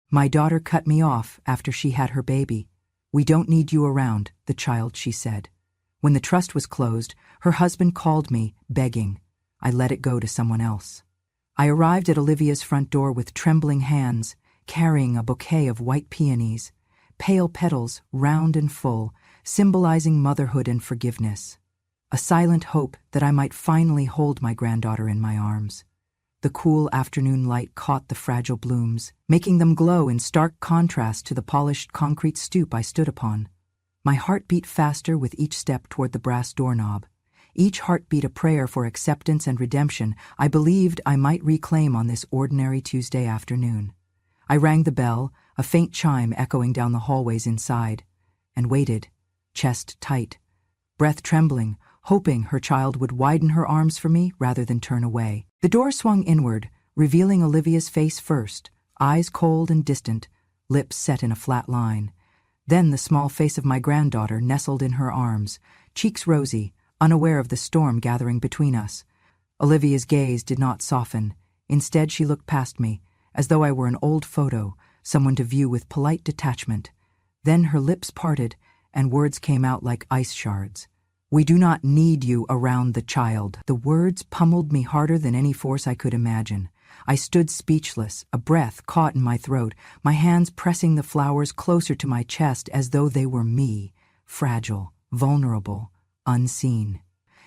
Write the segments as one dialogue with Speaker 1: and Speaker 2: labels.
Speaker 1: My daughter cut me off after she had her baby. We don't need you around, the child, she said. When the trust was closed, her husband called me, begging. I let it go to someone else. I arrived at Olivia's front door with trembling hands, carrying a bouquet of white peonies, pale petals, round and full, symbolizing motherhood and forgiveness. A silent hope that I might finally hold my granddaughter in my arms. The cool afternoon light caught the fragile blooms, making them glow in stark contrast to the polished concrete stoop I stood upon. My heart beat faster with each step toward the brass doorknob. Each heartbeat a prayer for acceptance and redemption I believed I might reclaim on this ordinary Tuesday afternoon. I rang the bell, a faint chime echoing down the hallways inside, and waited, chest tight, breath trembling, hoping her child would widen her arms for me rather than turn away. The door swung inward, revealing Olivia's face first, eyes cold and distant, lips set in a flat line. Then the small face of my granddaughter nestled in her arms, cheeks rosy, unaware of the storm gathering between us. Olivia's gaze did not soften. Instead, she looked past me, as though I were an old photo, someone to view with polite detachment. Then her lips parted, and words came out like ice shards. We do not need you around the child. The words pummeled me harder than any force I could imagine. I stood speechless, a breath caught in my throat, my hands pressing the flowers closer to my chest as though they were me, fragile, vulnerable, unseen.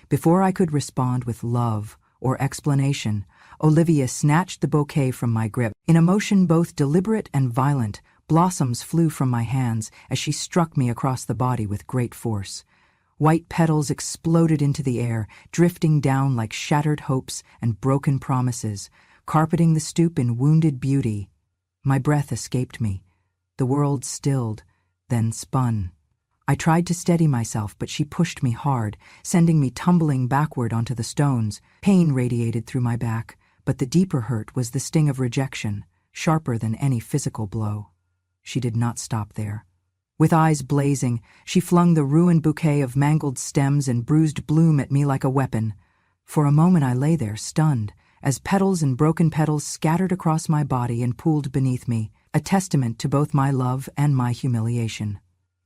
Speaker 1: Before I could respond with love or explanation, Olivia snatched the bouquet from my grip. In a motion both deliberate and violent, blossoms flew from my hands as she struck me across the body with great force. White petals exploded into the air, drifting down like shattered hopes and broken promises, carpeting the stoop in wounded beauty. My breath escaped me. The world stilled, then spun. I tried to steady myself, but she pushed me hard, sending me tumbling backward onto the stones. Pain radiated through my back, but the deeper hurt was the sting of rejection, sharper than any physical blow. She did not stop there. With eyes blazing, she flung the ruined bouquet of mangled stems and bruised bloom at me like a weapon. For a moment I lay there, stunned, as petals and broken petals scattered across my body and pooled beneath me, a testament to both my love and my humiliation.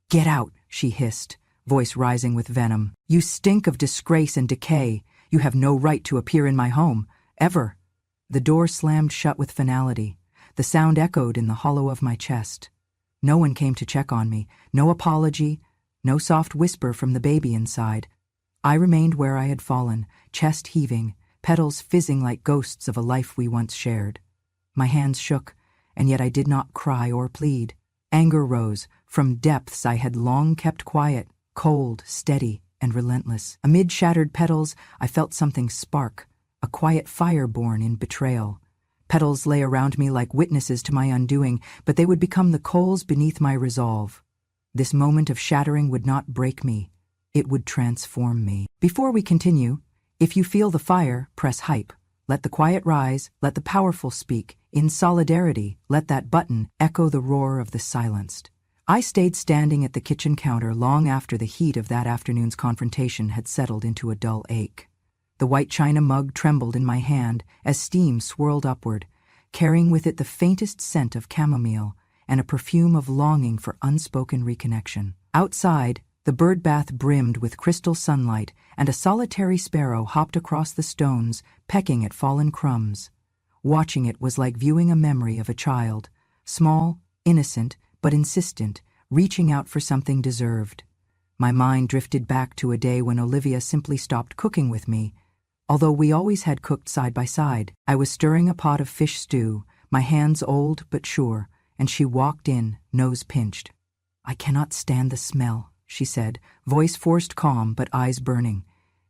Speaker 1: "Get out," she hissed, voice rising with venom. "You stink of disgrace and decay. You have no right to appear in my home, ever." The door slammed shut with finality. The sound echoed in the hollow of my chest. No one came to check on me, no apology, no soft whisper from the baby inside. I remained where I had fallen, chest heaving, petals fizzing like ghosts of a life we once shared. My hands shook, and yet I did not cry or plead. Anger rose from depths I had long kept quiet, cold, steady, and relentless. Amid shattered petals, I felt something spark, a quiet fire born in betrayal. Petals lay around me like witnesses to my undoing, but they would become the coals beneath my resolve. This moment of shattering would not break me. It would transform me. Before we continue, if you feel the fire, press hype. Let the quiet rise, let the powerful speak. In solidarity, let that button echo the roar of the silenced. I stayed standing at the kitchen counter long after the heat of that afternoon's confrontation had settled into a dull ache. The white china mug trembled in my hand as steam swirled upward, carrying with it the faintest scent of chamomile and a perfume of longing for unspoken reconnection. Outside, the bird bath brimmed with crystal sunlight, and a solitary sparrow hopped across the stones, pecking at fallen crumbs. Watching it was like viewing a memory of a child, small, innocent, but insistent, reaching out for something deserved. My mind drifted back to a day when Olivia simply stopped cooking with me. Although we always had cooked side by side, I was stirring a pot of fish stew, my hands old but sure, and she walked in, nose pinched. "I cannot stand the smell," she said, voice forced calm but eyes burning.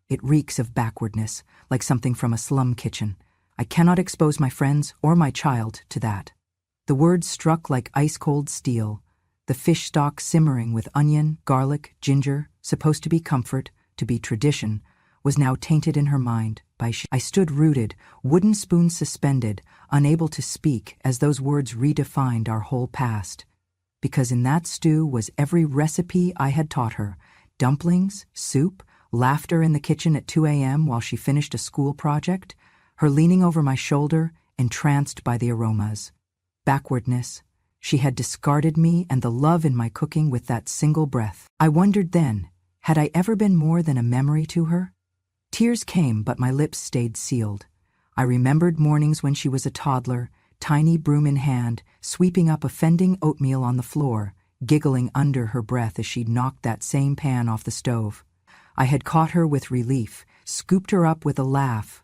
Speaker 1: "It reeks of backwardness, like something from a slum kitchen. I cannot expose my friends or my child to that." The words struck like ice-cold steel. The fish stock simmering with onion, garlic, ginger, supposed to be comfort, to be tradition, was now tainted in her mind by I stood rooted, wooden spoon suspended, unable to speak as those words redefined our whole past. Because in that stew was every recipe I had taught her: dumplings, soup, laughter in the kitchen at 2 a.m. while she finished a school project, her leaning over my shoulder, entranced by the aromas. Backwardness. She had discarded me and the love in my cooking with that single breath. I wondered then, had I ever been more than a memory to her? Tears came, but my lips stayed sealed. I remembered mornings when she was a toddler, tiny broom in hand, sweeping up offending oatmeal on the floor, giggling under her breath as she knocked that same pan off the stove. I had caught her with relief, scooped her up with a laugh.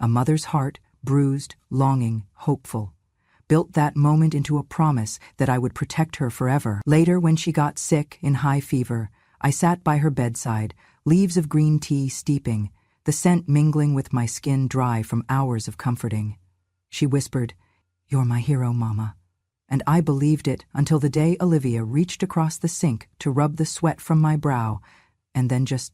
Speaker 1: A mother's heart, bruised, longing, hopeful, built that moment into a promise that I would protect her forever. Later, when she got sick in high fever, I sat by her bedside, leaves of green tea steeping, the scent mingling with my skin dry from hours of comforting. She whispered, "You're my hero, Mama." And I believed it until the day Olivia reached across the sink to rub the sweat from my brow and then just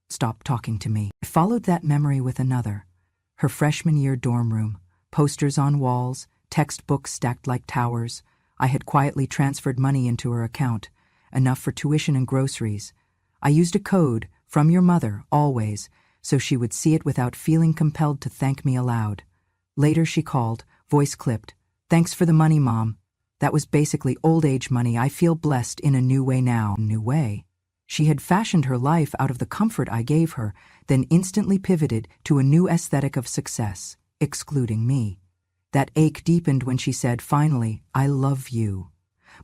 Speaker 1: stopped talking to me. I followed that memory with another. Her freshman year dorm room, posters on walls, textbooks stacked like towers. I had quietly transferred money into her account, enough for tuition and groceries. I used a code, "From your mother, always," so she would see it without feeling compelled to thank me aloud. Later she called, voice clipped, "Thanks for the money, Mom. That was basically old age money. I feel blessed in a new way now." New way? She had fashioned her life out of the comfort I gave her, then instantly pivoted to a new aesthetic of success, excluding me. That ache deepened when she said, finally, "I love you.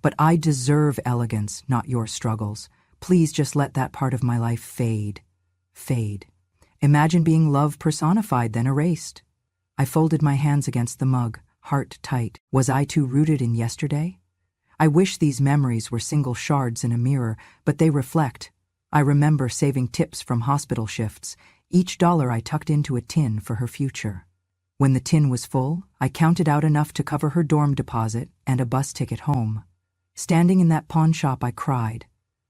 Speaker 1: But I deserve elegance, not your struggles. Please just let that part of my life fade." Fade. Imagine being love personified, then erased. I folded my hands against the mug, heart tight. Was I too rooted in yesterday? I wish these memories were single shards in a mirror, but they reflect. I remember saving tips from hospital shifts, each dollar I tucked into a tin for her future. When the tin was full, I counted out enough to cover her dorm deposit and a bus ticket home. Standing in that pawn shop, I cried,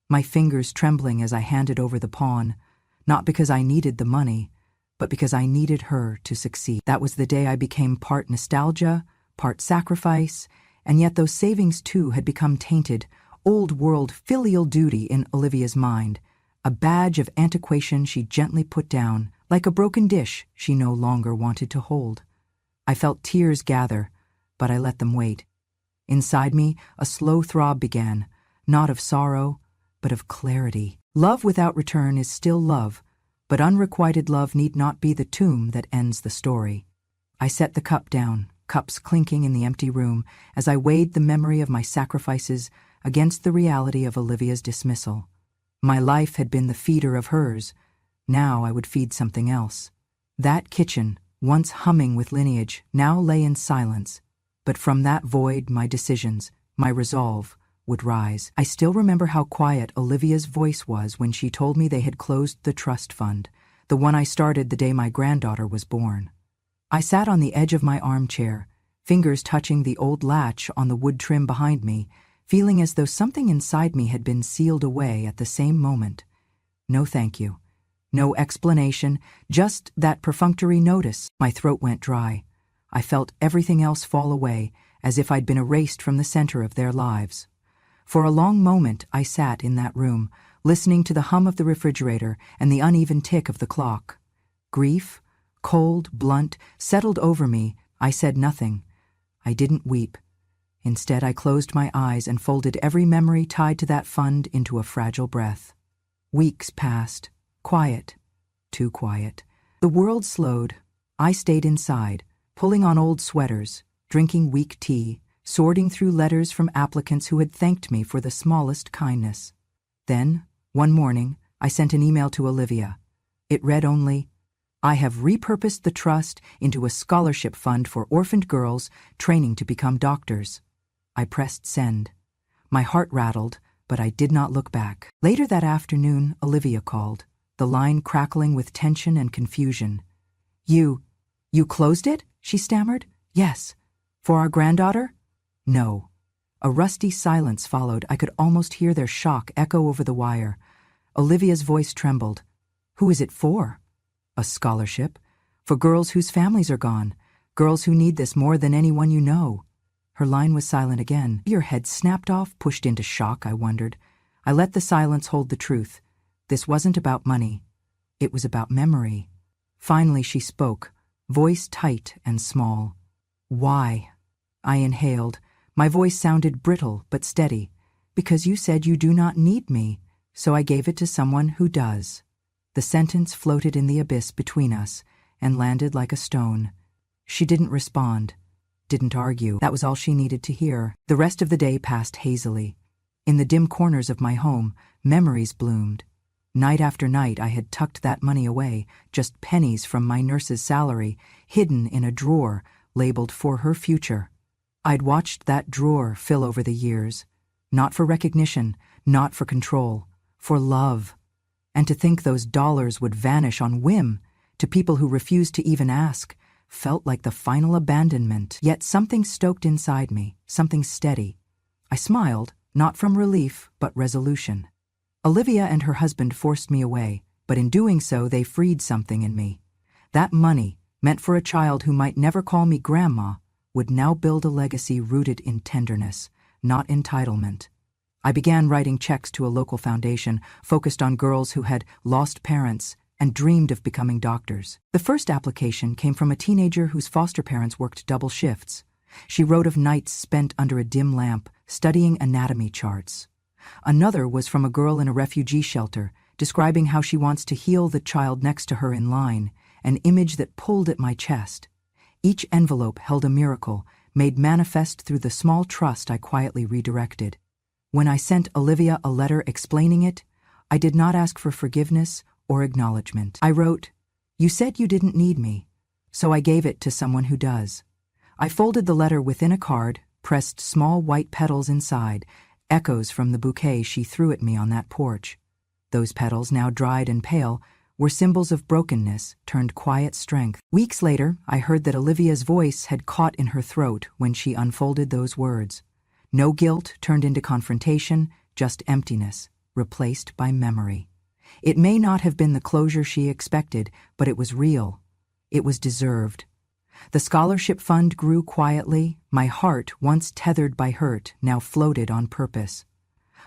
Speaker 1: my fingers trembling as I handed over the pawn, not because I needed the money, but because I needed her to succeed. That was the day I became part nostalgia, part sacrifice, and yet those savings too had become tainted, old-world filial duty in Olivia's mind, a badge of antiquation she gently put down, like a broken dish she no longer wanted to hold. I felt tears gather, but I let them wait. Inside me, a slow throb began, not of sorrow, but of clarity. Love without return is still love, but unrequited love need not be the tomb that ends the story. I set the cup down, cups clinking in the empty room, as I weighed the memory of my sacrifices against the reality of Olivia's dismissal. My life had been the feeder of hers. Now I would feed something else. That kitchen, once humming with lineage, now lay in silence. But from that void, my decisions, my resolve, would rise. I still remember how quiet Olivia's voice was when she told me they had closed the trust fund, the one I started the day my granddaughter was born. I sat on the edge of my armchair, fingers touching the old latch on the wood trim behind me, feeling as though something inside me had been sealed away at the same moment. No thank you. No explanation, just that perfunctory notice. My throat went dry. I felt everything else fall away, as if I'd been erased from the center of their lives. For a long moment I sat in that room, listening to the hum of the refrigerator and the uneven tick of the clock. Grief, cold, blunt, settled over me. I said nothing. I didn't weep. Instead, I closed my eyes and folded every memory tied to that fund into a fragile breath. Weeks passed. Quiet. Too quiet. The world slowed. I stayed inside, pulling on old sweaters, drinking weak tea, sorting through letters from applicants who had thanked me for the smallest kindness. Then, one morning, I sent an email to Olivia. It read only, "I have repurposed the trust into a scholarship fund for orphaned girls training to become doctors." I pressed send. My heart rattled, but I did not look back. Later that afternoon, Olivia called, the line crackling with tension and confusion. You closed it?" she stammered. "Yes. For our granddaughter?" "No." A rusty silence followed. I could almost hear their shock echo over the wire. Olivia's voice trembled. "Who is it for?" "A scholarship. For girls whose families are gone. Girls who need this more than anyone you know." Her line was silent again. Your head snapped off, pushed into shock, I wondered. I let the silence hold the truth. This wasn't about money. It was about memory. Finally she spoke, voice tight and small. "Why?" I inhaled, My voice sounded brittle but steady. Because you said you do not need me, so I gave it to someone who does. The sentence floated in the abyss between us and landed like a stone. She didn't respond, didn't argue. That was all she needed to hear. The rest of the day passed hazily. In the dim corners of my home, memories bloomed. Night after night I had tucked that money away, just pennies from my nurse's salary, hidden in a drawer labeled for her future. I'd watched that drawer fill over the years, not for recognition, not for control, for love. And to think those dollars would vanish on whim, to people who refused to even ask, felt like the final abandonment. Yet something stoked inside me, something steady. I smiled, not from relief, but resolution. Olivia and her husband forced me away, but in doing so they freed something in me. That money, meant for a child who might never call me grandma, would now build a legacy rooted in tenderness, not entitlement. I began writing checks to a local foundation focused on girls who had lost parents and dreamed of becoming doctors. The first application came from a teenager whose foster parents worked double shifts. She wrote of nights spent under a dim lamp, studying anatomy charts. Another was from a girl in a refugee shelter, describing how she wants to heal the child next to her in line, an image that pulled at my chest. Each envelope held a miracle, made manifest through the small trust I quietly redirected. When I sent Olivia a letter explaining it, I did not ask for forgiveness or acknowledgement. I wrote, "You said you didn't need me, so I gave it to someone who does." I folded the letter within a card, pressed small white petals inside, echoes from the bouquet she threw at me on that porch. Those petals, now dried and pale, were symbols of brokenness turned quiet strength. Weeks later, I heard that Olivia's voice had caught in her throat when she unfolded those words. No guilt turned into confrontation, just emptiness, replaced by memory. It may not have been the closure she expected, but it was real. It was deserved. The scholarship fund grew quietly. My heart, once tethered by hurt, now floated on purpose.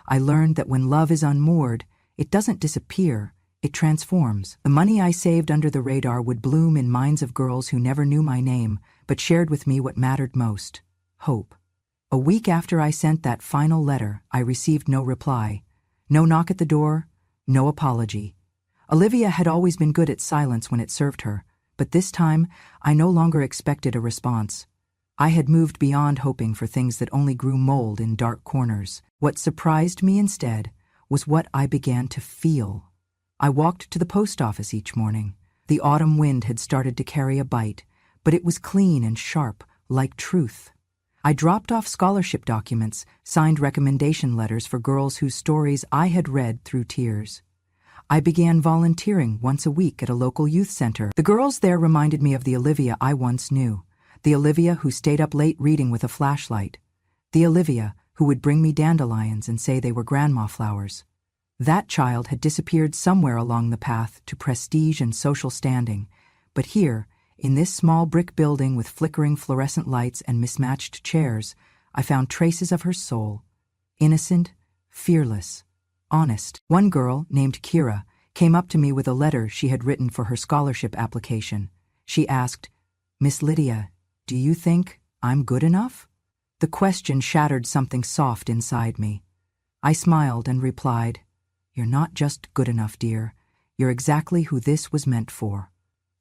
Speaker 1: I learned that when love is unmoored, it doesn't disappear, it transforms. The money I saved under the radar would bloom in minds of girls who never knew my name, but shared with me what mattered most: hope. A week after I sent that final letter, I received no reply. No knock at the door, no apology. Olivia had always been good at silence when it served her, but this time, I no longer expected a response. I had moved beyond hoping for things that only grew mold in dark corners. What surprised me instead was what I began to feel. I walked to the post office each morning. The autumn wind had started to carry a bite, but it was clean and sharp, like truth. I dropped off scholarship documents, signed recommendation letters for girls whose stories I had read through tears. I began volunteering once a week at a local youth center. The girls there reminded me of the Olivia I once knew, the Olivia who stayed up late reading with a flashlight, the Olivia who would bring me dandelions and say they were grandma flowers. That child had disappeared somewhere along the path to prestige and social standing, but here, in this small brick building with flickering fluorescent lights and mismatched chairs, I found traces of her soul. Innocent, fearless, honest. One girl, named Kira, came up to me with a letter she had written for her scholarship application. She asked, "Miss Lydia, do you think I'm good enough?" The question shattered something soft inside me. I smiled and replied, "You're not just good enough, dear. You're exactly who this was meant for."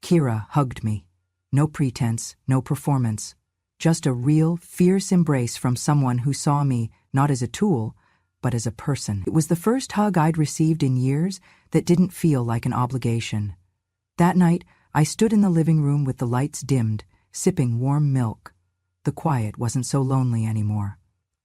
Speaker 1: Kira hugged me. No pretense, no performance. Just a real, fierce embrace from someone who saw me not as a tool, but as a person. It was the first hug I'd received in years that didn't feel like an obligation. That night, I stood in the living room with the lights dimmed, sipping warm milk. The quiet wasn't so lonely anymore.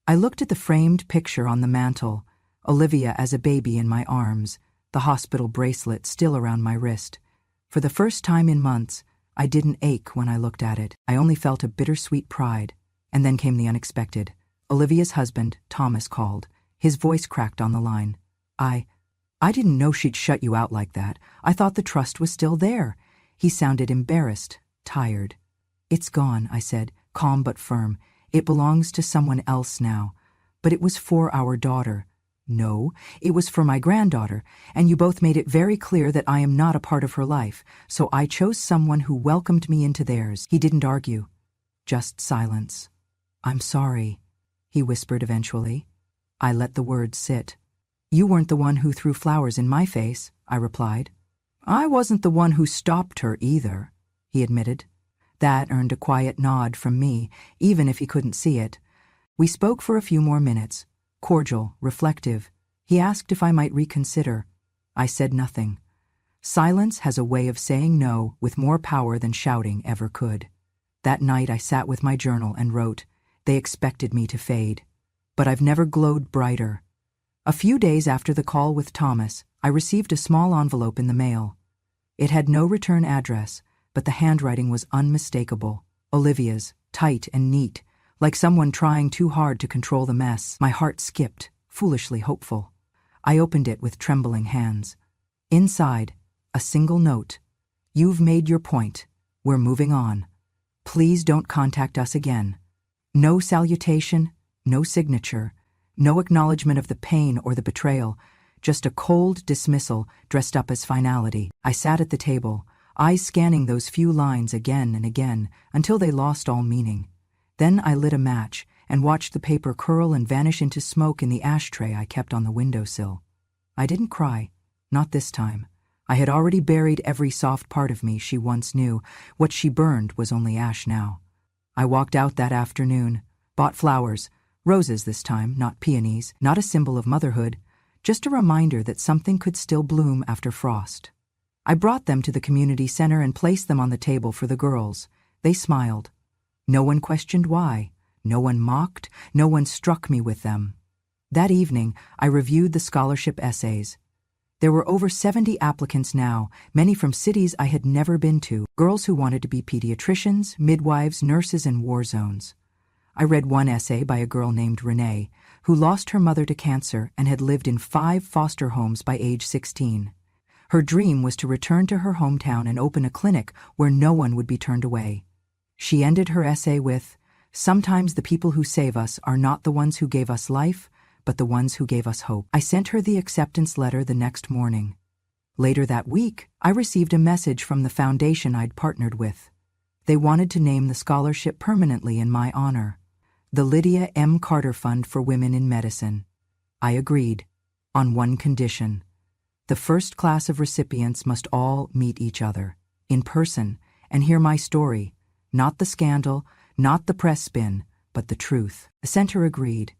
Speaker 1: I looked at the framed picture on the mantel, Olivia as a baby in my arms, the hospital bracelet still around my wrist. For the first time in months, I didn't ache when I looked at it. I only felt a bittersweet pride. And then came the unexpected. Olivia's husband, Thomas, called. His voice cracked on the line. I didn't know she'd shut you out like that. I thought the trust was still there." He sounded embarrassed, tired. "It's gone," I said, calm but firm. "It belongs to someone else now. But it was for our daughter." "No, it was for my granddaughter, and you both made it very clear that I am not a part of her life, so I chose someone who welcomed me into theirs." He didn't argue. Just silence. "I'm sorry." he whispered eventually. I let the words sit. You weren't the one who threw flowers in my face, I replied. I wasn't the one who stopped her either, he admitted. That earned a quiet nod from me, even if he couldn't see it. We spoke for a few more minutes, cordial, reflective. He asked if I might reconsider. I said nothing. Silence has a way of saying no with more power than shouting ever could. That night I sat with my journal and wrote, "They expected me to fade. But I've never glowed brighter." A few days after the call with Thomas, I received a small envelope in the mail. It had no return address, but the handwriting was unmistakable. Olivia's, tight and neat, like someone trying too hard to control the mess. My heart skipped, foolishly hopeful. I opened it with trembling hands. Inside, a single note. You've made your point. We're moving on. Please don't contact us again. No salutation, no signature, no acknowledgement of the pain or the betrayal, just a cold dismissal dressed up as finality. I sat at the table, eyes scanning those few lines again and again until they lost all meaning. Then I lit a match and watched the paper curl and vanish into smoke in the ashtray I kept on the windowsill. I didn't cry, not this time. I had already buried every soft part of me she once knew. What she burned was only ash now. I walked out that afternoon, bought flowers, roses this time, not peonies, not a symbol of motherhood, just a reminder that something could still bloom after frost. I brought them to the community center and placed them on the table for the girls. They smiled. No one questioned why. No one mocked. No one struck me with them. That evening, I reviewed the scholarship essays. There were over 70 applicants now, many from cities I had never been to, girls who wanted to be pediatricians, midwives, nurses, and war zones. I read one essay by a girl named Renee, who lost her mother to cancer and had lived in 5 foster homes by age 16. Her dream was to return to her hometown and open a clinic where no one would be turned away. She ended her essay with, "Sometimes the people who save us are not the ones who gave us life, but the ones who gave us hope." I sent her the acceptance letter the next morning. Later that week, I received a message from the foundation I'd partnered with. They wanted to name the scholarship permanently in my honor, the Lydia M. Carter Fund for Women in Medicine. I agreed, on one condition. The first class of recipients must all meet each other, in person, and hear my story, not the scandal, not the press spin, but the truth. The center agreed.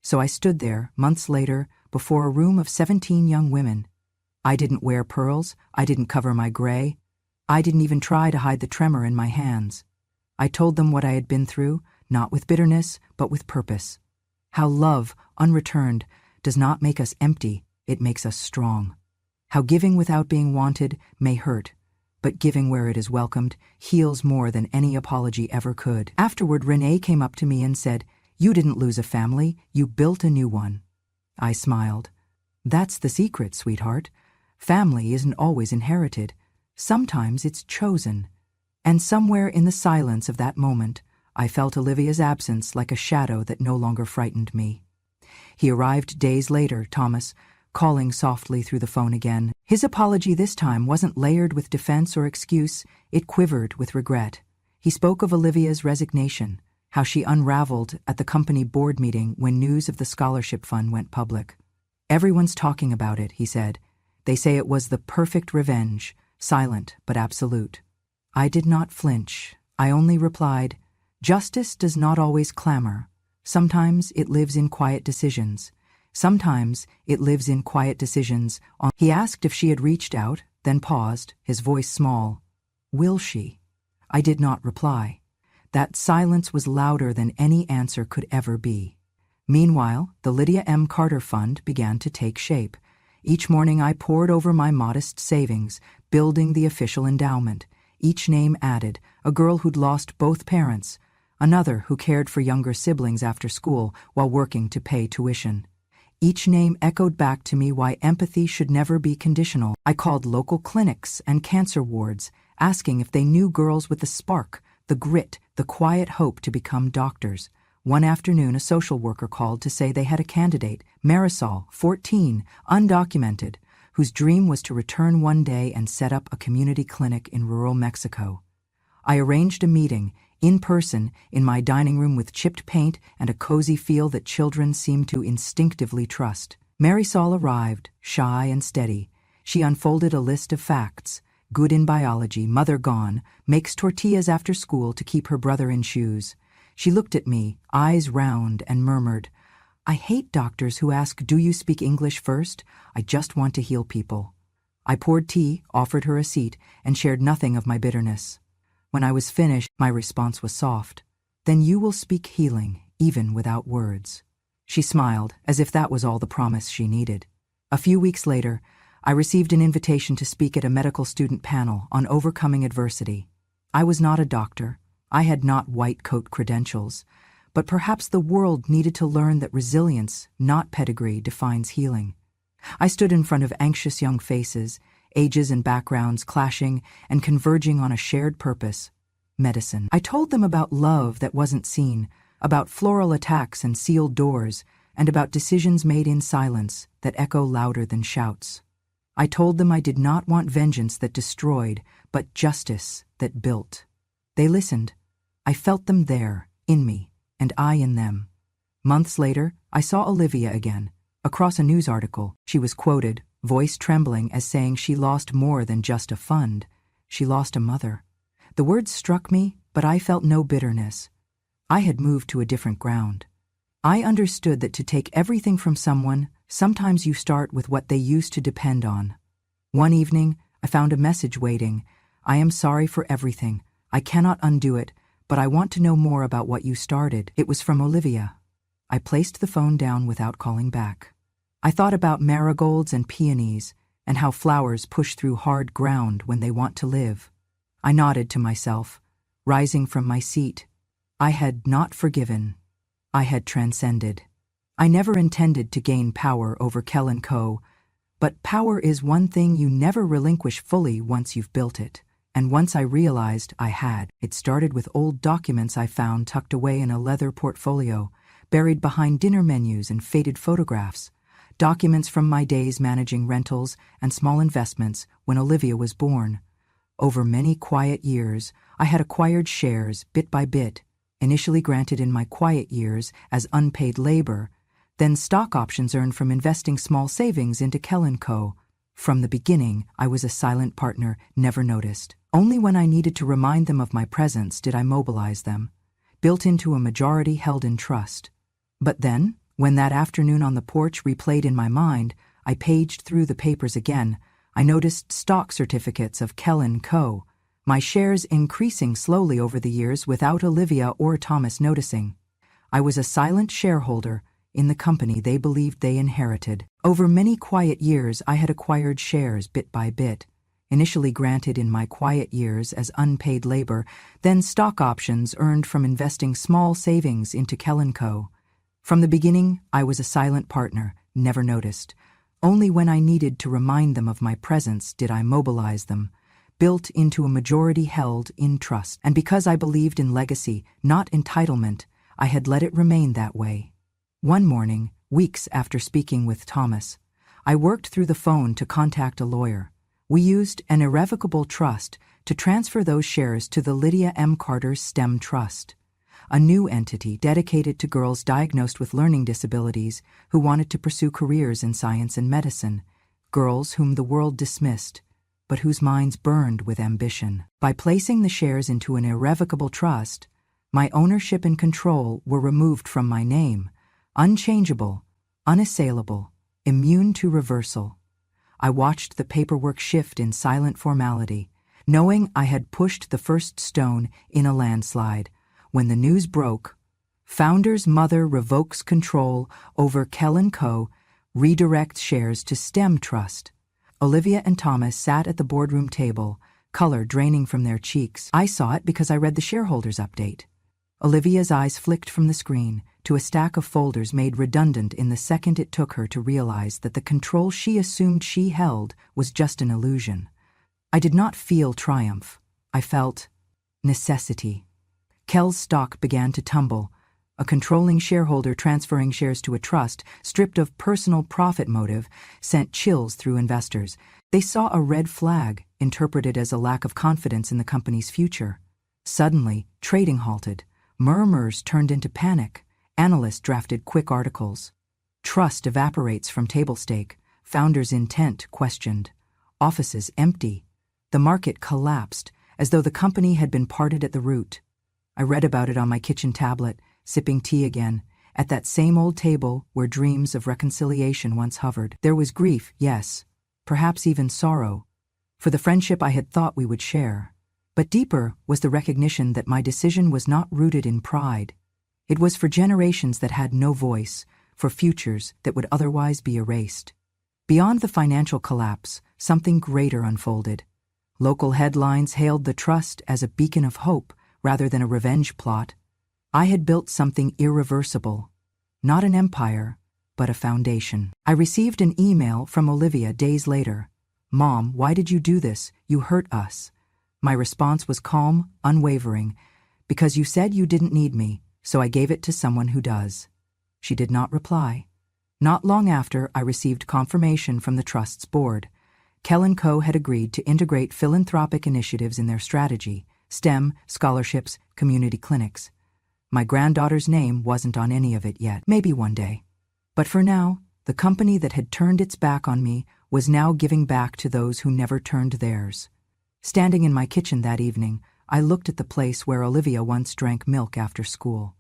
Speaker 1: So I stood there, months later, before a room of 17 young women. I didn't wear pearls, I didn't cover my gray, I didn't even try to hide the tremor in my hands. I told them what I had been through, not with bitterness, but with purpose. How love, unreturned, does not make us empty, it makes us strong. How giving without being wanted may hurt, but giving where it is welcomed heals more than any apology ever could. Afterward, Renee came up to me and said, "You didn't lose a family, you built a new one." I smiled. That's the secret, sweetheart. Family isn't always inherited. Sometimes it's chosen. And somewhere in the silence of that moment, I felt Olivia's absence like a shadow that no longer frightened me. He arrived days later, Thomas, calling softly through the phone again. His apology this time wasn't layered with defense or excuse, it quivered with regret. He spoke of Olivia's resignation, how she unraveled at the company board meeting when news of the scholarship fund went public. "Everyone's talking about it," he said. "They say it was the perfect revenge, silent but absolute." I did not flinch. I only replied, "Justice does not always clamor. Sometimes it lives in quiet decisions. Sometimes it lives in quiet decisions." He asked if she had reached out, then paused, his voice small. "Will she?" I did not reply. That silence was louder than any answer could ever be. Meanwhile, the Lydia M. Carter Fund began to take shape. Each morning I pored over my modest savings, building the official endowment. Each name added, a girl who'd lost both parents, another who cared for younger siblings after school while working to pay tuition. Each name echoed back to me why empathy should never be conditional. I called local clinics and cancer wards, asking if they knew girls with the spark, the grit, the quiet hope to become doctors. One afternoon, a social worker called to say they had a candidate, Marisol, 14, undocumented, whose dream was to return one day and set up a community clinic in rural Mexico. I arranged a meeting, In person, in my dining room with chipped paint and a cozy feel that children seem to instinctively trust. Marisol arrived, shy and steady. She unfolded a list of facts. Good in biology, mother gone, makes tortillas after school to keep her brother in shoes. She looked at me, eyes round, and murmured, "I hate doctors who ask, 'Do you speak English?' first. I just want to heal people." I poured tea, offered her a seat, and shared nothing of my bitterness. When I was finished, my response was soft. "Then you will speak healing, even without words." She smiled, as if that was all the promise she needed. A few weeks later, I received an invitation to speak at a medical student panel on overcoming adversity. I was not a doctor. I had not white coat credentials. But perhaps the world needed to learn that resilience, not pedigree, defines healing. I stood in front of anxious young faces, ages and backgrounds clashing and converging on a shared purpose: medicine. I told them about love that wasn't seen, about floral attacks and sealed doors, and about decisions made in silence that echo louder than shouts. I told them I did not want vengeance that destroyed, but justice that built. They listened. I felt them there, in me, and I in them. Months later, I saw Olivia again. Across a news article, she was quoted, voice trembling, as saying she lost more than just a fund. She lost a mother. The words struck me, but I felt no bitterness. I had moved to a different ground. I understood that to take everything from someone, sometimes you start with what they used to depend on. One evening, I found a message waiting. "I am sorry for everything. I cannot undo it, but I want to know more about what you started." It was from Olivia. I placed the phone down without calling back. I thought about marigolds and peonies, and how flowers push through hard ground when they want to live. I nodded to myself, rising from my seat. I had not forgiven. I had transcended. I never intended to gain power over Kell & Co., but power is one thing you never relinquish fully once you've built it. And once I realized I had, it started with old documents I found tucked away in a leather portfolio, buried behind dinner menus and faded photographs. Documents from my days managing rentals and small investments when Olivia was born. Over many quiet years, I had acquired shares bit by bit, initially granted in my quiet years as unpaid labor, then stock options earned from investing small savings into Kell & Co. From the beginning, I was a silent partner, never noticed. Only when I needed to remind them of my presence did I mobilize them, built into a majority held in trust. But then, when that afternoon on the porch replayed in my mind, I paged through the papers again. I noticed stock certificates of Kell & Co., my shares increasing slowly over the years without Olivia or Thomas noticing. I was a silent shareholder in the company they believed they inherited. Over many quiet years, I had acquired shares bit by bit, initially granted in my quiet years as unpaid labor, then stock options earned from investing small savings into Kell & Co. From the beginning, I was a silent partner, never noticed. Only when I needed to remind them of my presence did I mobilize them, built into a majority held in trust. And because I believed in legacy, not entitlement, I had let it remain that way. One morning, weeks after speaking with Thomas, I worked through the phone to contact a lawyer. We used an irrevocable trust to transfer those shares to the Lydia M. Carter STEM Trust, a new entity dedicated to girls diagnosed with learning disabilities who wanted to pursue careers in science and medicine, girls whom the world dismissed, but whose minds burned with ambition. By placing the shares into an irrevocable trust, my ownership and control were removed from my name, unchangeable, unassailable, immune to reversal. I watched the paperwork shift in silent formality, knowing I had pushed the first stone in a landslide. When the news broke, founder's mother revokes control over Kell & Co., redirects shares to STEM Trust. Olivia and Thomas sat at the boardroom table, color draining from their cheeks. I saw it because I read the shareholders' update. Olivia's eyes flicked from the screen to a stack of folders made redundant in the second it took her to realize that the control she assumed she held was just an illusion. I did not feel triumph. I felt necessity. Kell's stock began to tumble. A controlling shareholder transferring shares to a trust, stripped of personal profit motive, sent chills through investors. They saw a red flag, interpreted as a lack of confidence in the company's future. Suddenly, trading halted. Murmurs turned into panic. Analysts drafted quick articles. Trust evaporates from table stake. Founders' intent questioned. Offices empty. The market collapsed, as though the company had been parted at the root. I read about it on my kitchen tablet, sipping tea again, at that same old table where dreams of reconciliation once hovered. There was grief, yes, perhaps even sorrow, for the friendship I had thought we would share. But deeper was the recognition that my decision was not rooted in pride. It was for generations that had no voice, for futures that would otherwise be erased. Beyond the financial collapse, something greater unfolded. Local headlines hailed the trust as a beacon of hope rather than a revenge plot. I had built something irreversible, not an empire, but a foundation. I received an email from Olivia days later. "Mom, why did you do this? You hurt us." My response was calm, unwavering, "Because you said you didn't need me, so I gave it to someone who does." She did not reply. Not long after, I received confirmation from the Trust's board. Kell & Co. had agreed to integrate philanthropic initiatives in their strategy: STEM, scholarships, community clinics. My granddaughter's name wasn't on any of it yet. Maybe one day. But for now, the company that had turned its back on me was now giving back to those who never turned theirs. Standing in my kitchen that evening, I looked at the place where Olivia once drank milk after school.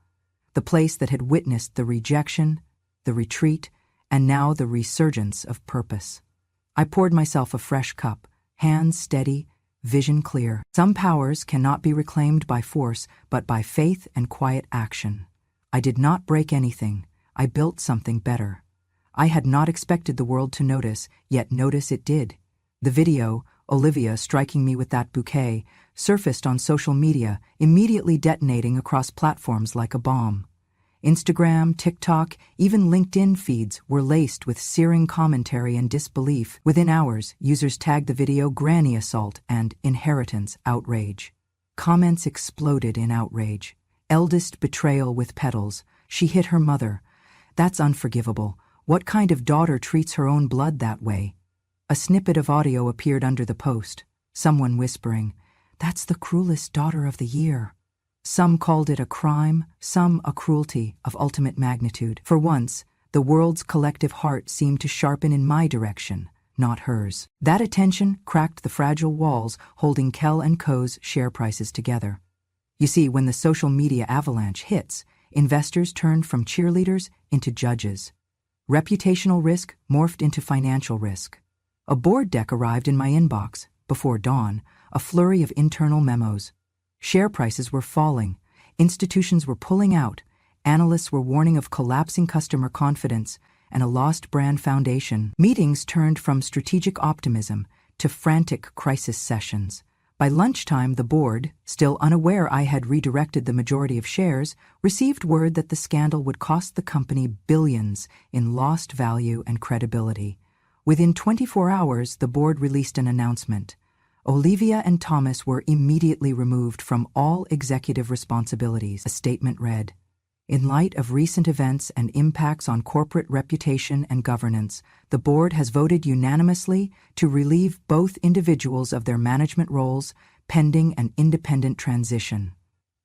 Speaker 1: The place that had witnessed the rejection, the retreat, and now the resurgence of purpose. I poured myself a fresh cup, hands steady, vision clear. Some powers cannot be reclaimed by force, but by faith and quiet action. I did not break anything. I built something better. I had not expected the world to notice, yet notice it did. The video, Olivia striking me with that bouquet, surfaced on social media, immediately detonating across platforms like a bomb. Instagram, TikTok, even LinkedIn feeds were laced with searing commentary and disbelief. Within hours, users tagged the video "granny assault" and "inheritance outrage." Comments exploded in outrage. "Eldest betrayal with petals. She hit her mother. That's unforgivable. What kind of daughter treats her own blood that way?" A snippet of audio appeared under the post, someone whispering, "That's the cruelest daughter of the year." Some called it a crime, some a cruelty of ultimate magnitude. For once, the world's collective heart seemed to sharpen in my direction, not hers. That attention cracked the fragile walls holding Kell & Co.'s share prices together. You see, when the social media avalanche hits, investors turned from cheerleaders into judges. Reputational risk morphed into financial risk. A board deck arrived in my inbox, before dawn, a flurry of internal memos. Share prices were falling, institutions were pulling out, analysts were warning of collapsing customer confidence and a lost brand foundation. Meetings turned from strategic optimism to frantic crisis sessions. By lunchtime, the board, still unaware I had redirected the majority of shares, received word that the scandal would cost the company billions in lost value and credibility. Within 24 hours, the board released an announcement. Olivia and Thomas were immediately removed from all executive responsibilities. A statement read, "In light of recent events and impacts on corporate reputation and governance, the board has voted unanimously to relieve both individuals of their management roles pending an independent transition."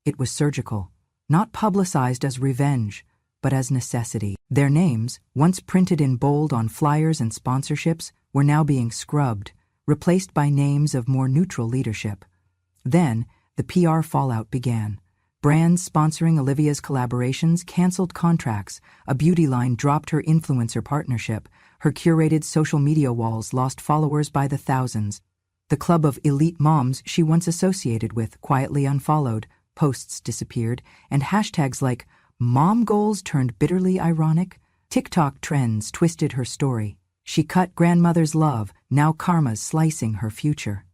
Speaker 1: It was surgical, not publicized as revenge, but as necessity. Their names, once printed in bold on flyers and sponsorships, were now being scrubbed, replaced by names of more neutral leadership. Then, the PR fallout began. Brands sponsoring Olivia's collaborations canceled contracts, a beauty line dropped her influencer partnership, her curated social media walls lost followers by the thousands. The club of elite moms she once associated with quietly unfollowed, posts disappeared, and hashtags like "mom goals" turned bitterly ironic. TikTok trends twisted her story. She cut grandmother's love, now karma's slicing her future.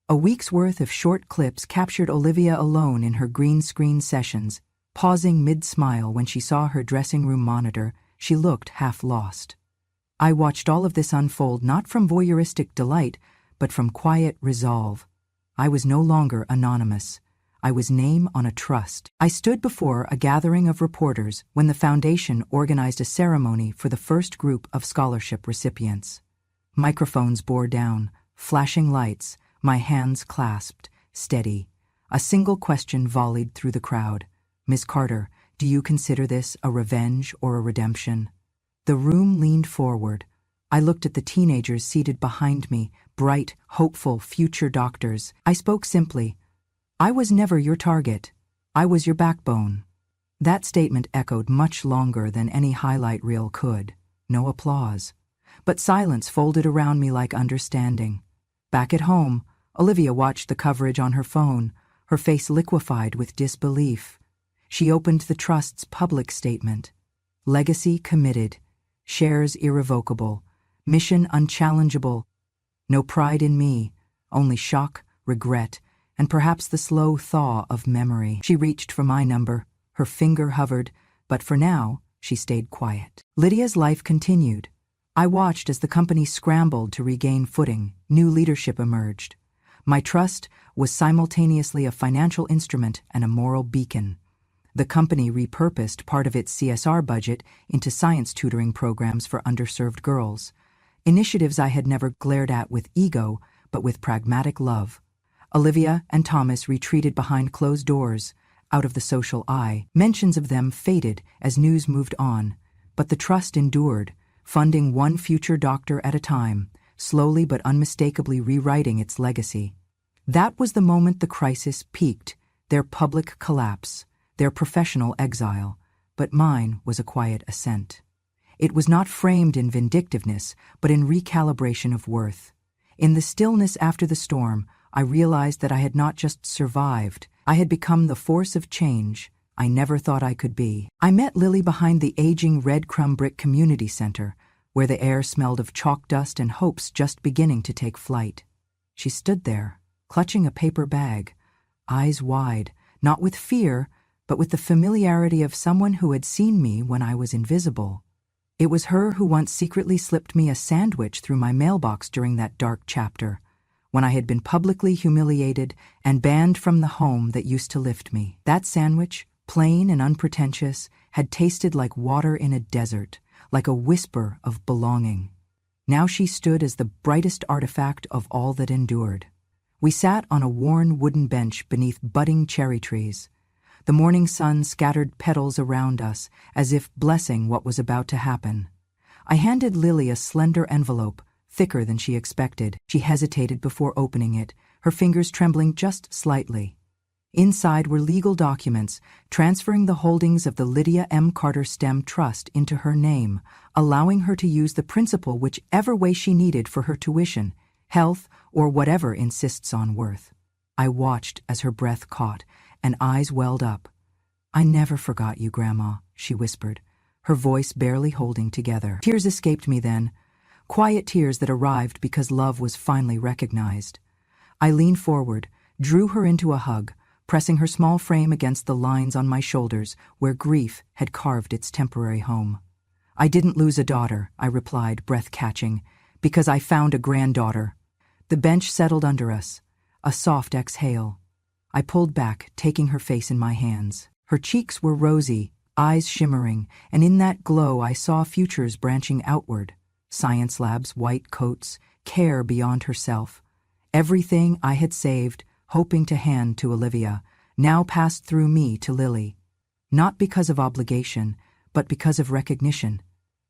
Speaker 1: A week's worth of short clips captured Olivia alone in her green screen sessions. Pausing mid-smile when she saw her dressing room monitor, she looked half lost. I watched all of this unfold not from voyeuristic delight, but from quiet resolve. I was no longer anonymous. I was name on a trust. I stood before a gathering of reporters when the foundation organized a ceremony for the first group of scholarship recipients. Microphones bore down, flashing lights, my hands clasped, steady. A single question volleyed through the crowd. "Miss Carter, do you consider this a revenge or a redemption?" The room leaned forward. I looked at the teenagers seated behind me, bright, hopeful, future doctors. I spoke simply. "I was never your target. I was your backbone." That statement echoed much longer than any highlight reel could. No applause. But silence folded around me like understanding. Back at home, Olivia watched the coverage on her phone, her face liquefied with disbelief. She opened the trust's public statement. Legacy committed. Shares irrevocable. Mission unchallengeable. No pride in me, only shock, regret, and perhaps the slow thaw of memory. She reached for my number. Her finger hovered, but for now, she stayed quiet. Lydia's life continued. I watched as the company scrambled to regain footing. New leadership emerged. My trust was simultaneously a financial instrument and a moral beacon. The company repurposed part of its CSR budget into science tutoring programs for underserved girls. Initiatives I had never glared at with ego, but with pragmatic love. Olivia and Thomas retreated behind closed doors, out of the social eye. Mentions of them faded as news moved on, but the trust endured, funding one future doctor at a time, slowly but unmistakably rewriting its legacy. That was the moment the crisis peaked, their public collapse, their professional exile, but mine was a quiet ascent. It was not framed in vindictiveness, but in recalibration of worth. In the stillness after the storm, I realized that I had not just survived, I had become the force of change I never thought I could be. I met Lily behind the aging Red Crumb Brick Community Center, where the air smelled of chalk dust and hopes just beginning to take flight. She stood there, clutching a paper bag, eyes wide, not with fear, but with the familiarity of someone who had seen me when I was invisible. It was her who once secretly slipped me a sandwich through my mailbox during that dark chapter, when I had been publicly humiliated and banned from the home that used to lift me. That sandwich, plain and unpretentious, had tasted like water in a desert, like a whisper of belonging. Now she stood as the brightest artifact of all that endured. We sat on a worn wooden bench beneath budding cherry trees. The morning sun scattered petals around us, as if blessing what was about to happen. I handed Lily a slender envelope, thicker than she expected. She hesitated before opening it, her fingers trembling just slightly. Inside were legal documents transferring the holdings of the Lydia M. Carter STEM Trust into her name, allowing her to use the principal whichever way she needed for her tuition, health, or whatever insists on worth. I watched as her breath caught, and eyes welled up. "I never forgot you, Grandma," she whispered, her voice barely holding together. Tears escaped me then, quiet tears that arrived because love was finally recognized. I leaned forward, drew her into a hug, pressing her small frame against the lines on my shoulders where grief had carved its temporary home. "I didn't lose a daughter," I replied, breath catching, "because I found a granddaughter." The bench settled under us, a soft exhale. I pulled back, taking her face in my hands. Her cheeks were rosy, eyes shimmering, and in that glow I saw futures branching outward. Science labs, white coats, care beyond herself. Everything I had saved, hoping to hand to Olivia, now passed through me to Lily. Not because of obligation, but because of recognition.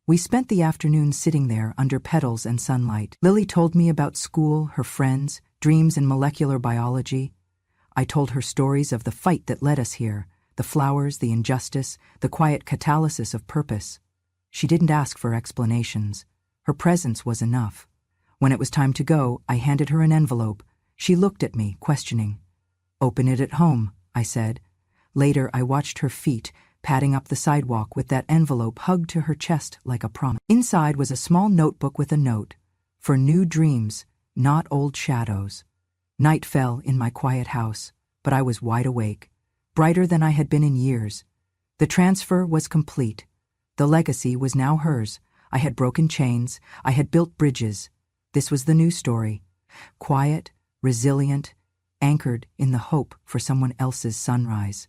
Speaker 1: We spent the afternoon sitting there under petals and sunlight. Lily told me about school, her friends, dreams in molecular biology. I told her stories of the fight that led us here, the flowers, the injustice, the quiet catalysis of purpose. She didn't ask for explanations. Her presence was enough. When it was time to go, I handed her an envelope. She looked at me, questioning. "Open it at home," I said. Later, I watched her feet, padding up the sidewalk with that envelope hugged to her chest like a promise. Inside was a small notebook with a note, "For new dreams, not old shadows." Night fell in my quiet house, but I was wide awake, brighter than I had been in years. The transfer was complete. The legacy was now hers. I had broken chains. I had built bridges. This was the new story. Quiet, resilient, anchored in the hope for someone else's sunrise.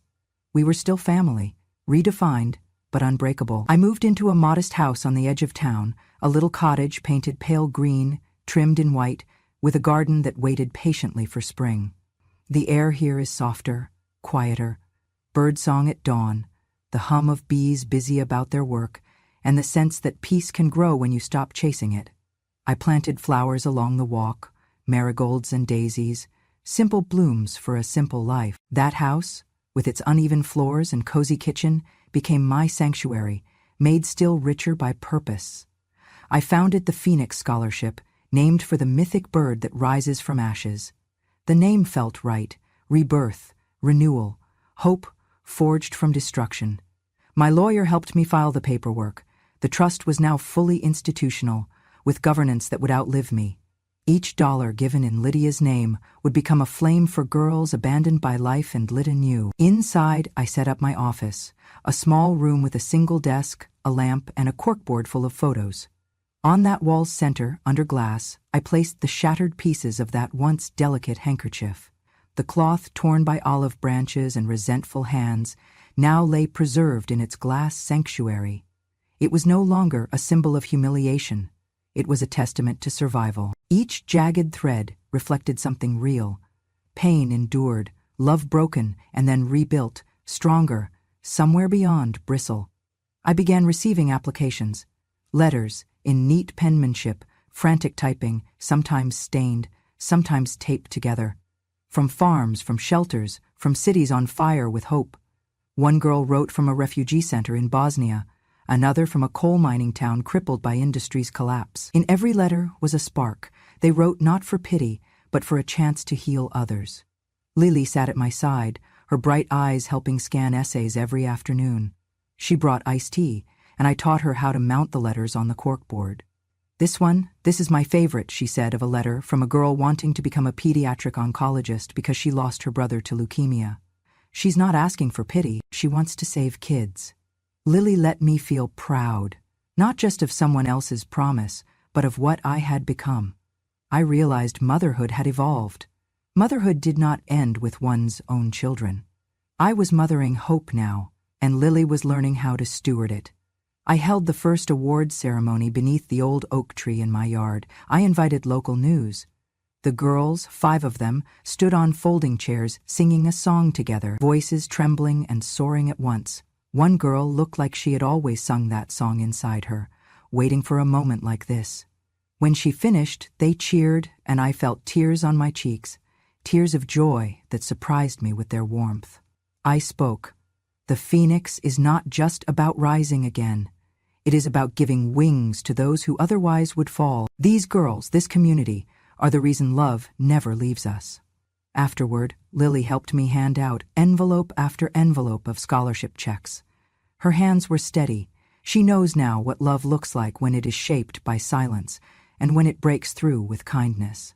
Speaker 1: We were still family, redefined, but unbreakable. I moved into a modest house on the edge of town, a little cottage painted pale green, trimmed in white, with a garden that waited patiently for spring. The air here is softer, quieter, birdsong at dawn, the hum of bees busy about their work, and the sense that peace can grow when you stop chasing it. I planted flowers along the walk, marigolds and daisies, simple blooms for a simple life. That house, with its uneven floors and cozy kitchen, became my sanctuary, made still richer by purpose. I founded the Phoenix Scholarship, named for the mythic bird that rises from ashes. The name felt right: rebirth, renewal, hope forged from destruction. My lawyer helped me file the paperwork. The trust was now fully institutional, with governance that would outlive me. Each dollar given in Lydia's name would become a flame for girls abandoned by life and lit anew. Inside, I set up my office, a small room with a single desk, a lamp, and a corkboard full of photos. On that wall's center, under glass, I placed the shattered pieces of that once delicate handkerchief. The cloth torn by olive branches and resentful hands now lay preserved in its glass sanctuary. It was no longer a symbol of humiliation. It was a testament to survival. Each jagged thread reflected something real. Pain endured, love broken, and then rebuilt, stronger, somewhere beyond bristle. I began receiving applications. Letters, in neat penmanship, frantic typing, sometimes stained, sometimes taped together. From farms, from shelters, from cities on fire with hope. One girl wrote from a refugee center in Bosnia, another from a coal mining town crippled by industry's collapse. In every letter was a spark. They wrote not for pity, but for a chance to heal others. Lily sat at my side, her bright eyes helping scan essays every afternoon. She brought iced tea, and I taught her how to mount the letters on the corkboard. This is my favorite, she said of a letter from a girl wanting to become a pediatric oncologist because she lost her brother to leukemia. She's not asking for pity, she wants to save kids. Lily let me feel proud, not just of someone else's promise, but of what I had become. I realized motherhood had evolved. Motherhood did not end with one's own children. I was mothering hope now, and Lily was learning how to steward it. I held the first awards ceremony beneath the old oak tree in my yard. I invited local news. The girls, 5 of them, stood on folding chairs singing a song together, voices trembling and soaring at once. One girl looked like she had always sung that song inside her, waiting for a moment like this. When she finished, they cheered, and I felt tears on my cheeks, tears of joy that surprised me with their warmth. I spoke. The phoenix is not just about rising again. It is about giving wings to those who otherwise would fall. These girls, this community, are the reason love never leaves us. Afterward, Lily helped me hand out envelope after envelope of scholarship checks. Her hands were steady. She knows now what love looks like when it is shaped by silence and when it breaks through with kindness.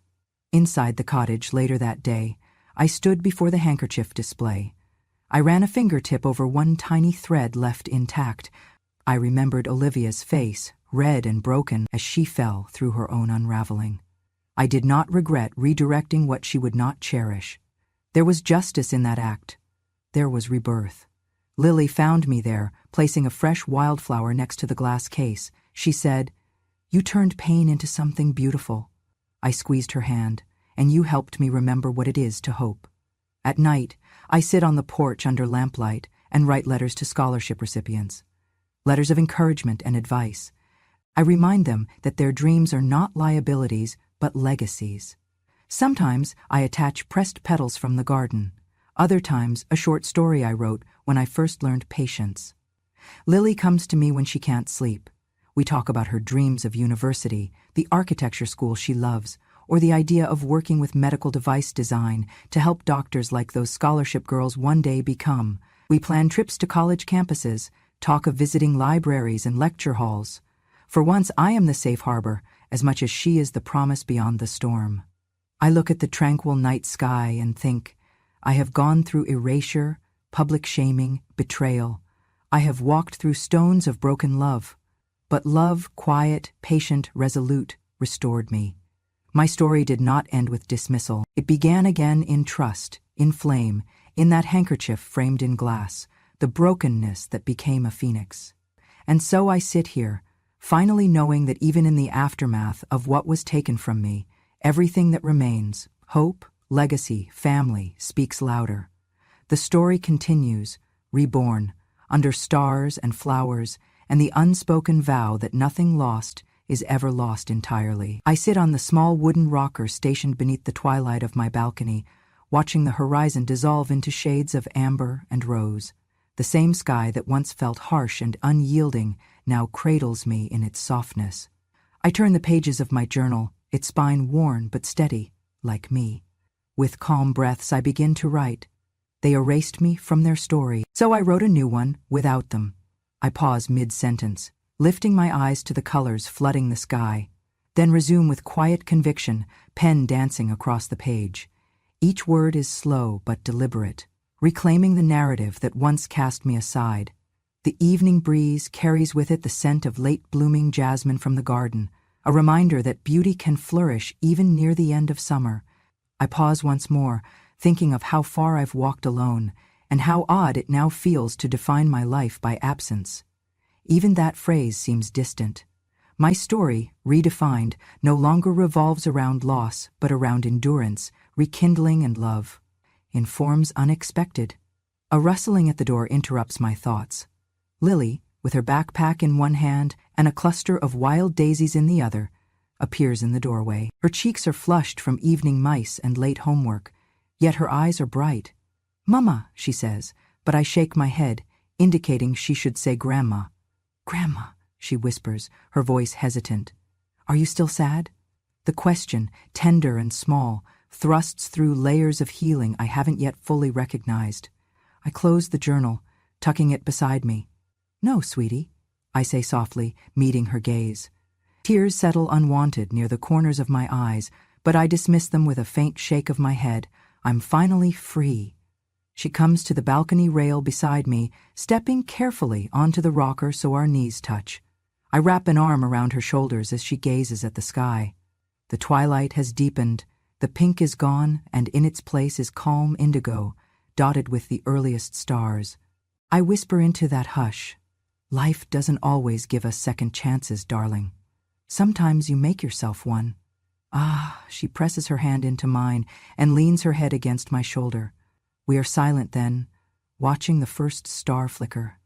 Speaker 1: Inside the cottage later that day, I stood before the handkerchief display. I ran a fingertip over one tiny thread left intact. I remembered Olivia's face, red and broken, as she fell through her own unraveling. I did not regret redirecting what she would not cherish. There was justice in that act. There was rebirth. Lily found me there, placing a fresh wildflower next to the glass case. She said, "You turned pain into something beautiful." I squeezed her hand, and you helped me remember what it is to hope. At night, I sit on the porch under lamplight and write letters to scholarship recipients. Letters of encouragement and advice. I remind them that their dreams are not liabilities, but legacies. Sometimes I attach pressed petals from the garden. Other times, a short story I wrote when I first learned patience. Lily comes to me when she can't sleep. We talk about her dreams of university, the architecture school she loves, or the idea of working with medical device design to help doctors like those scholarship girls one day become. We plan trips to college campuses, talk of visiting libraries and lecture halls. For once, I am the safe harbor, as much as she is the promise beyond the storm. I look at the tranquil night sky and think, I have gone through erasure, public shaming, betrayal. I have walked through stones of broken love. But love, quiet, patient, resolute, restored me. My story did not end with dismissal. It began again in trust, in flame, in that handkerchief framed in glass, the brokenness that became a phoenix. And so I sit here, finally knowing that even in the aftermath of what was taken from me, everything that remains, hope, legacy, family speaks louder. The story continues, reborn, under stars and flowers, and the unspoken vow that nothing lost is ever lost entirely. I sit on the small wooden rocker stationed beneath the twilight of my balcony, watching the horizon dissolve into shades of amber and rose. The same sky that once felt harsh and unyielding now cradles me in its softness. I turn the pages of my journal, its spine worn but steady, like me. With calm breaths I begin to write. They erased me from their story, so I wrote a new one without them. I pause mid-sentence, lifting my eyes to the colors flooding the sky, then resume with quiet conviction, pen dancing across the page. Each word is slow but deliberate, reclaiming the narrative that once cast me aside. The evening breeze carries with it the scent of late-blooming jasmine from the garden, a reminder that beauty can flourish even near the end of summer. I pause once more, thinking of how far I've walked alone, and how odd it now feels to define my life by absence. Even that phrase seems distant. My story, redefined, no longer revolves around loss, but around endurance, rekindling and love. In forms unexpected. A rustling at the door interrupts my thoughts. Lily, with her backpack in one hand and a cluster of wild daisies in the other, appears in the doorway. Her cheeks are flushed from evening mice and late homework, yet her eyes are bright. "Mama," she says, but I shake my head, indicating she should say Grandma. "Grandma," she whispers, her voice hesitant. "Are you still sad?" The question, tender and small, thrusts through layers of healing I haven't yet fully recognized. I close the journal, tucking it beside me. "No, sweetie," I say softly, meeting her gaze. Tears settle unwanted near the corners of my eyes, but I dismiss them with a faint shake of my head. I'm finally free. She comes to the balcony rail beside me, stepping carefully onto the rocker so our knees touch. I wrap an arm around her shoulders as she gazes at the sky. The twilight has deepened, the pink is gone, and in its place is calm indigo, dotted with the earliest stars. I whisper into that hush. Life doesn't always give us second chances, darling. Sometimes you make yourself one. Ah, she presses her hand into mine and leans her head against my shoulder. We are silent then, watching the first star flicker,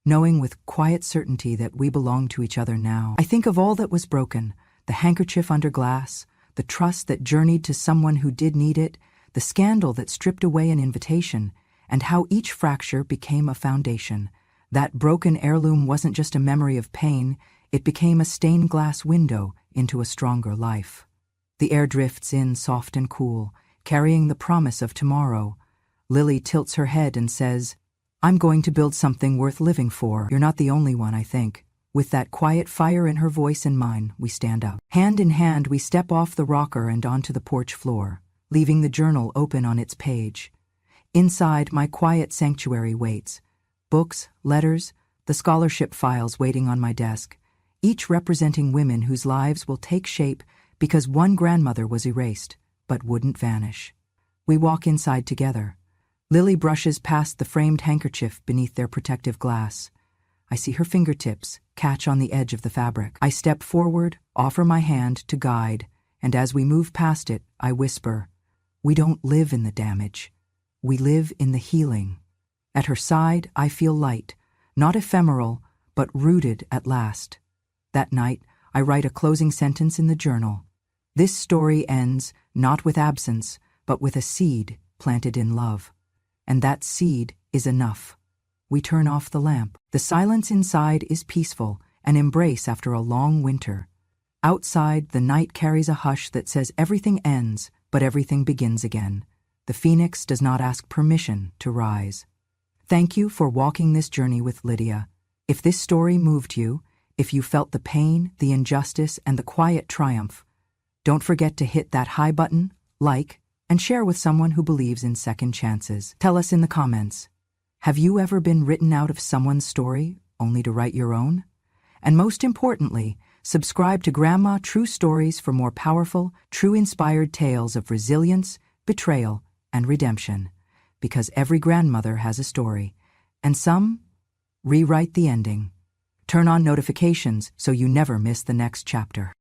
Speaker 1: knowing with quiet certainty that we belong to each other now. I think of all that was broken, the handkerchief under glass, the trust that journeyed to someone who did need it, the scandal that stripped away an invitation, and how each fracture became a foundation. That broken heirloom wasn't just a memory of pain, it became a stained glass window into a stronger life. The air drifts in soft and cool, carrying the promise of tomorrow. Lily tilts her head and says, "I'm going to build something worth living for. You're not the only one, I think." With that quiet fire in her voice and mine, we stand up. Hand in hand, we step off the rocker and onto the porch floor, leaving the journal open on its page. Inside, my quiet sanctuary waits. Books, letters, the scholarship files waiting on my desk, each representing women whose lives will take shape because one grandmother was erased, but wouldn't vanish. We walk inside together. Lily brushes past the framed handkerchief beneath their protective glass. I see her fingertips catch on the edge of the fabric. I step forward, offer my hand to guide, and as we move past it, I whisper, "We don't live in the damage. We live in the healing." At her side, I feel light, not ephemeral, but rooted at last. That night, I write a closing sentence in the journal. This story ends not with absence, but with a seed planted in love. And that seed is enough. We turn off the lamp. The silence inside is peaceful, an embrace after a long winter. Outside, the night carries a hush that says everything ends, but everything begins again. The phoenix does not ask permission to rise. Thank you for walking this journey with Lydia. If this story moved you, if you felt the pain, the injustice, and the quiet triumph, don't forget to hit that hi button, like, and share with someone who believes in second chances. Tell us in the comments, have you ever been written out of someone's story only to write your own? And most importantly, subscribe to Grandma True Stories for more powerful, true inspired tales of resilience, betrayal, and redemption. Because every grandmother has a story, and some rewrite the ending. Turn on notifications so you never miss the next chapter.